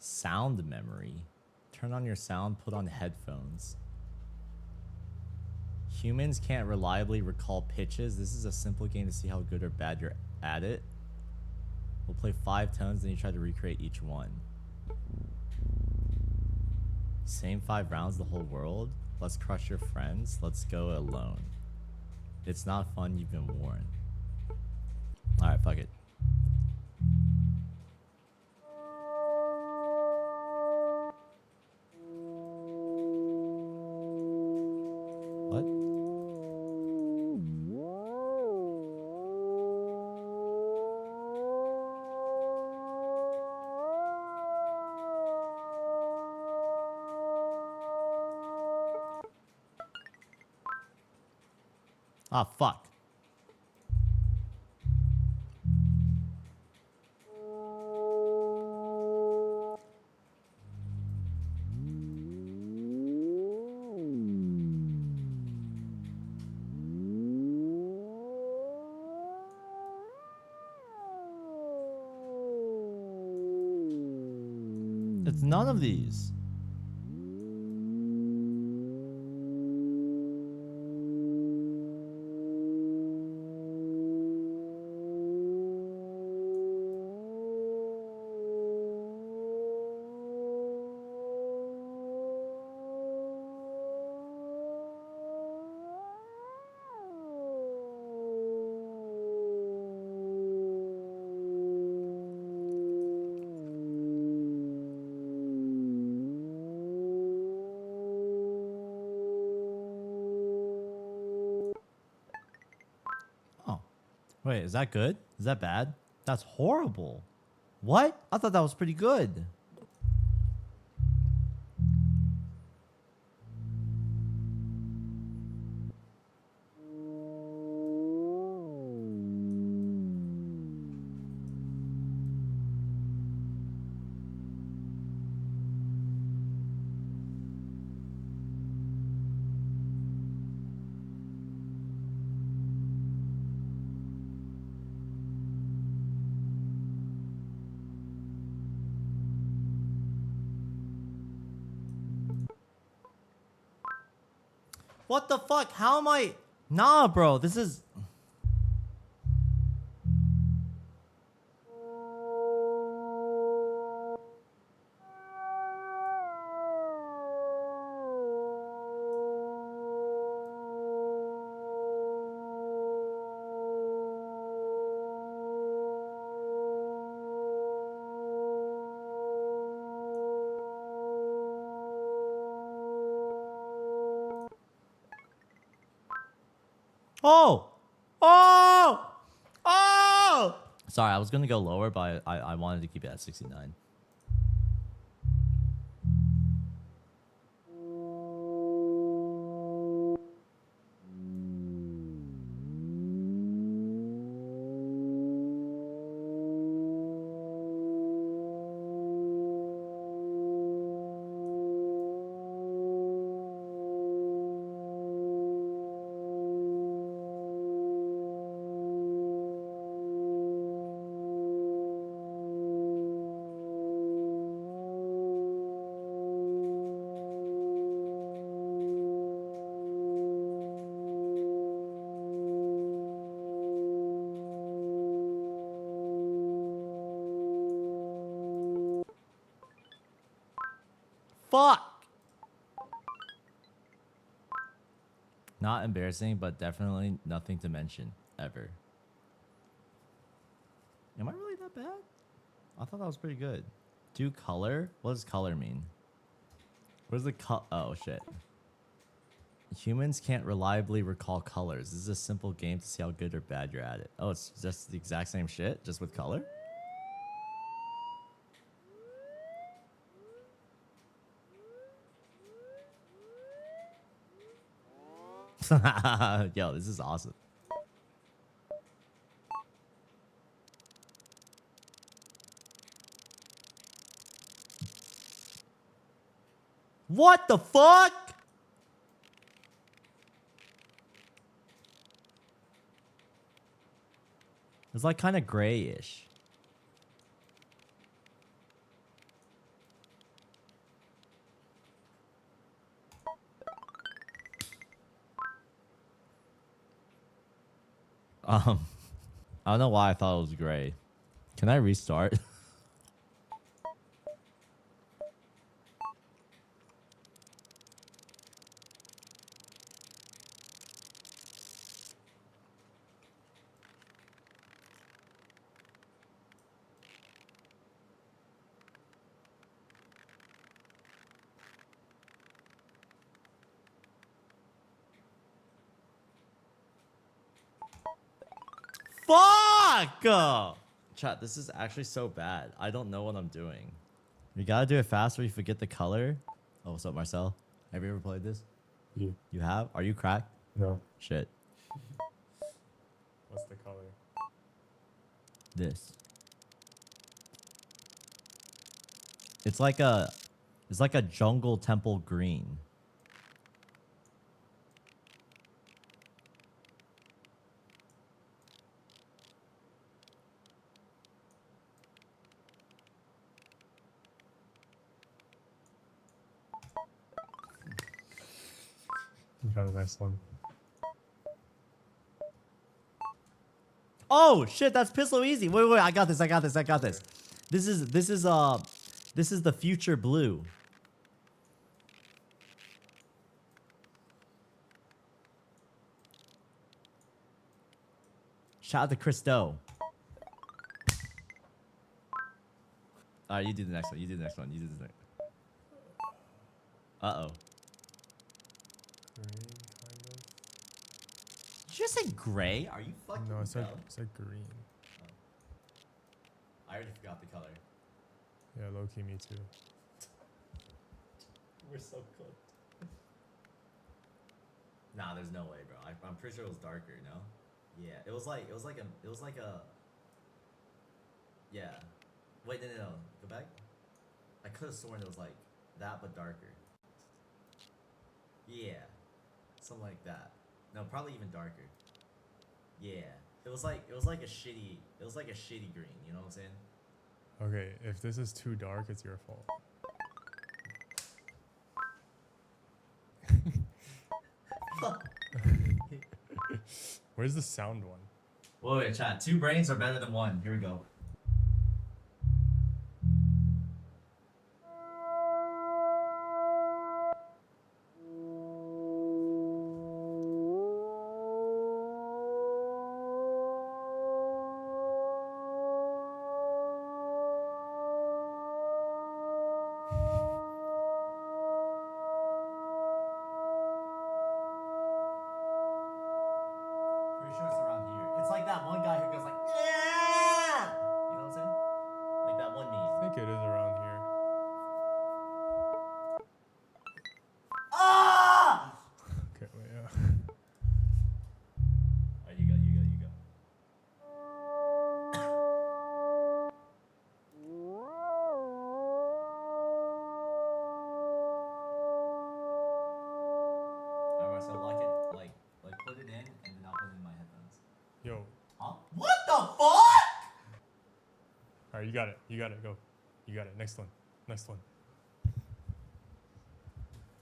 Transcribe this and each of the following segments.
Sound memory. Turn on your sound, put on headphones. Humans can't reliably recall pitches. This is a simple game to see how good or bad you're at it. We'll play 5 tones, then you try to recreate each one. Same 5 rounds the whole world? Let's crush your friends. Let's go alone. It's not fun, you've been warned. Alright, fuck it. What? Ah, fuck. It's none of these. Wait, is that good? Is that bad? That's horrible. What? I thought that was pretty good. What the fuck? How am I? Nah, bro. This is... Oh! Oh! Oh! Sorry, I was gonna go lower, but I wanted to keep it at 69. Fuck! Not embarrassing, but definitely nothing to mention, ever. Am I really that bad? I thought that was pretty good. Do color? What does color mean? Where's the oh, shit. Humans can't reliably recall colors. This is a simple game to see how good or bad you're at it. Oh, it's just the exact same shit, just with color? Yo, this is awesome. What the fuck? It's like kind of grayish. I don't know why I thought it was gray. Can I restart? Fuck! Chat, this is actually so bad. I don't know what I'm doing. You gotta do it fast or you forget the color. Oh, what's up, Marcel? Have you ever played this? Yeah. You have? Are you cracked? No. Shit. What's the color? This. It's like a jungle temple green. You got a nice one. Oh shit, that's Pistol Easy. Wait, I got this. This is the future blue. Shout out to Christo. Alright, you do the next one. You do the next one. Uh-oh. Green, kind of. Did you just say gray? Are you fucking No, it's dumb? like green. Oh. I already forgot the color. Yeah, low key, me too. We're so cooked. Nah, there's no way, bro. I'm pretty sure it was darker, no? Yeah, it was like a. Yeah. Wait, no. Go back. I could have sworn it was like that, but darker. Yeah. Something like that. No, probably even darker. Yeah. It was like a shitty green, you know what I'm saying? Okay, if this is too dark, it's your fault. Where's the sound one? Wait, chat. 2 brains are better than 1. Here we go. Pretty sure it's around here. It's like that one guy who goes like, yeah! You know what I'm saying? Like that one I meme. think it is around here. Ah! Okay, wait, yeah. Alright, you go. Alright, so lock it, like put it in, and then I'll put it in my headphones. Yo. Huh? What the fuck? Alright, you got it, go. You got it, next one.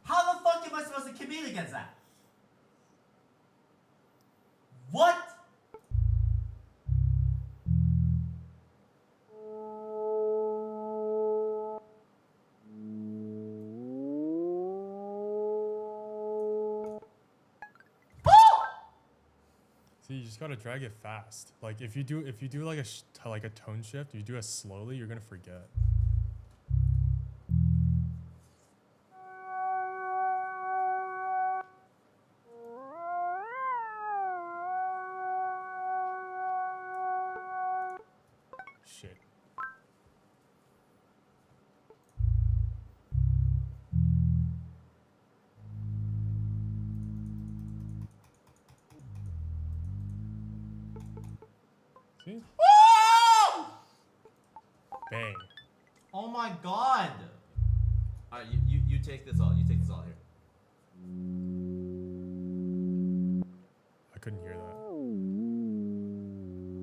How the fuck am I supposed to compete against that? What? See, you just gotta drag it fast. Like if you do like a tone shift, you do it slowly, you're gonna forget. Shit. See? Woo! Bang. Oh my god. Alright, you take this all. You take this all here. I couldn't hear that.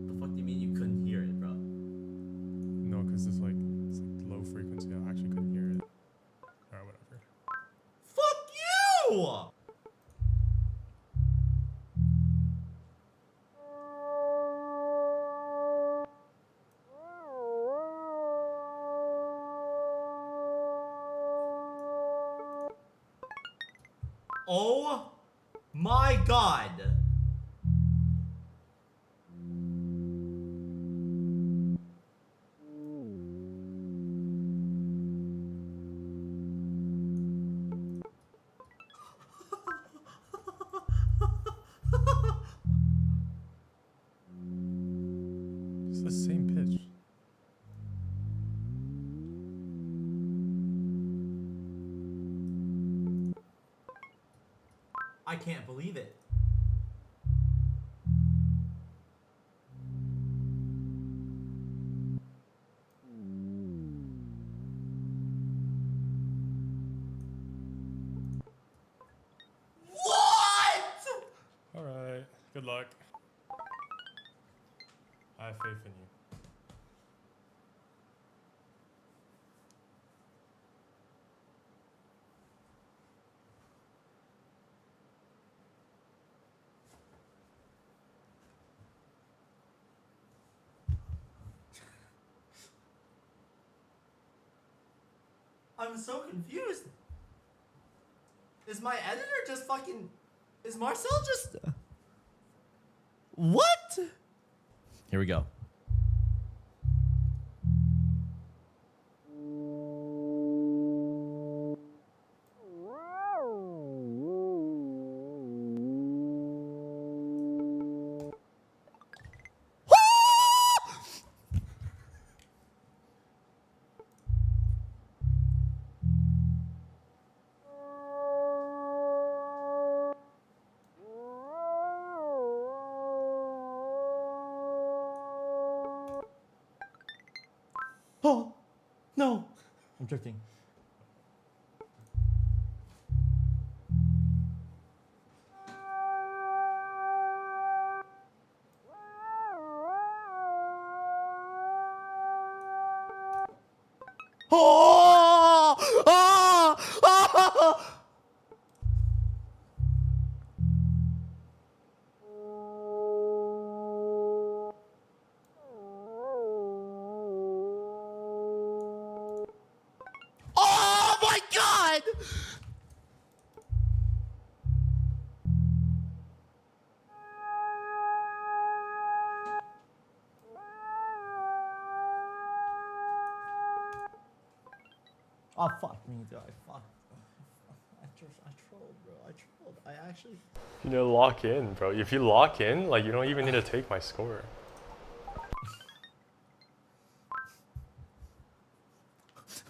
The fuck do you mean you couldn't hear it, bro? No, because it's like low frequency. I actually couldn't hear it. Alright, whatever. Fuck you! Oh my god. It's the same pitch. I can't believe it. What? Alright, good luck. I have faith in you. I'm so confused. Is my editor just fucking... Is Marcel just... What? Here we go. Oh, no. I'm drifting. Oh! Oh! Oh! Oh my god! Oh fuck me, dude. I fucked. I trolled, bro. I trolled. I actually. You know, lock in, bro. If you lock in, like, you don't even need to take my score.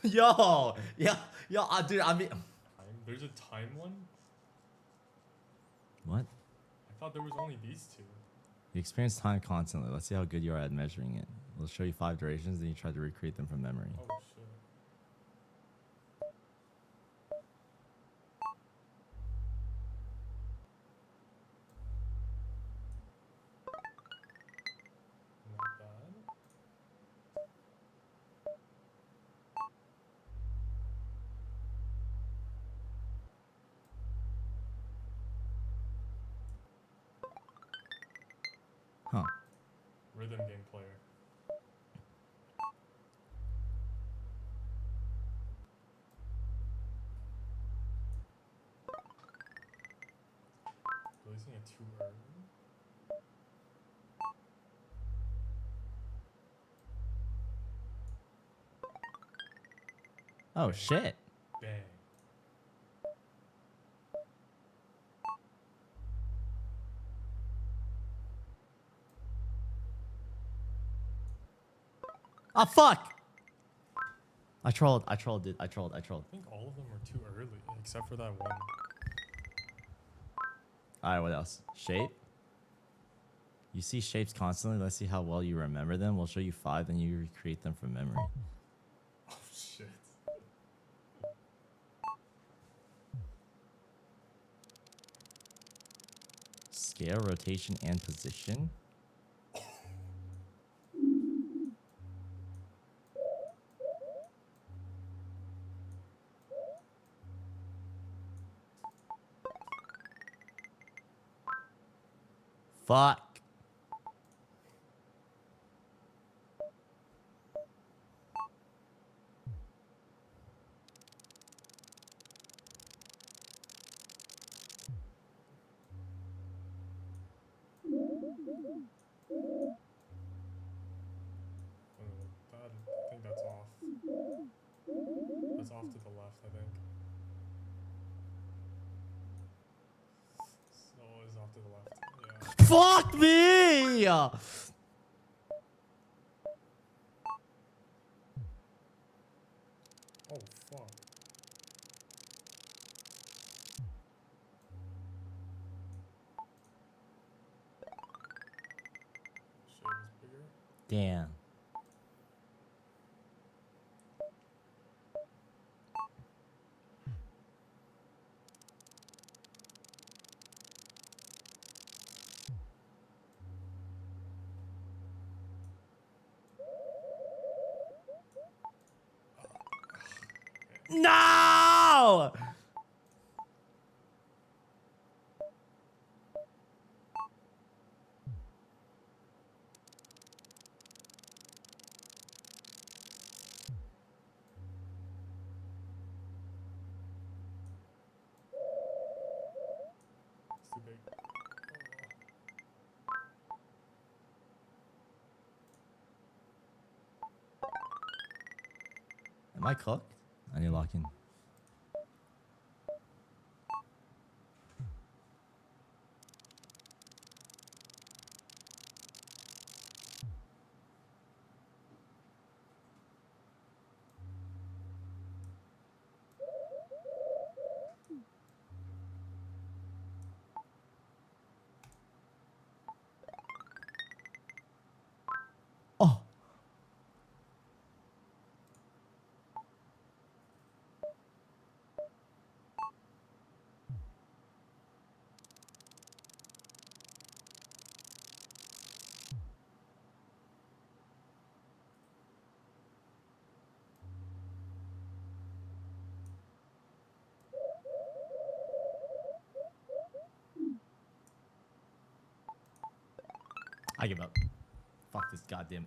Yo, dude. I mean. There's a time one? What? I thought there was only these two. You experience time constantly. Let's see how good you are at measuring it. We'll show you 5 durations, then you try to recreate them from memory. Oh shit. Not bad. Huh. Rhythm game player. Releasing it too early. Oh shit. Bang. Oh fuck. I trolled, dude. I trolled. I think all of them are too early, except for that one. Alright, what else? Shape. You see shapes constantly. Let's see how well you remember them. We'll show you 5, then you recreate them from memory. Oh shit. Scale, rotation, and position. Fuck. it's off to the left, I think. So it's off to the left. Yeah. Fuck me! Oh fuck. Shade is bigger. Damn. No! It's too big. Am I cooked? I need to lock in. Oh. I give up. Fuck this goddamn.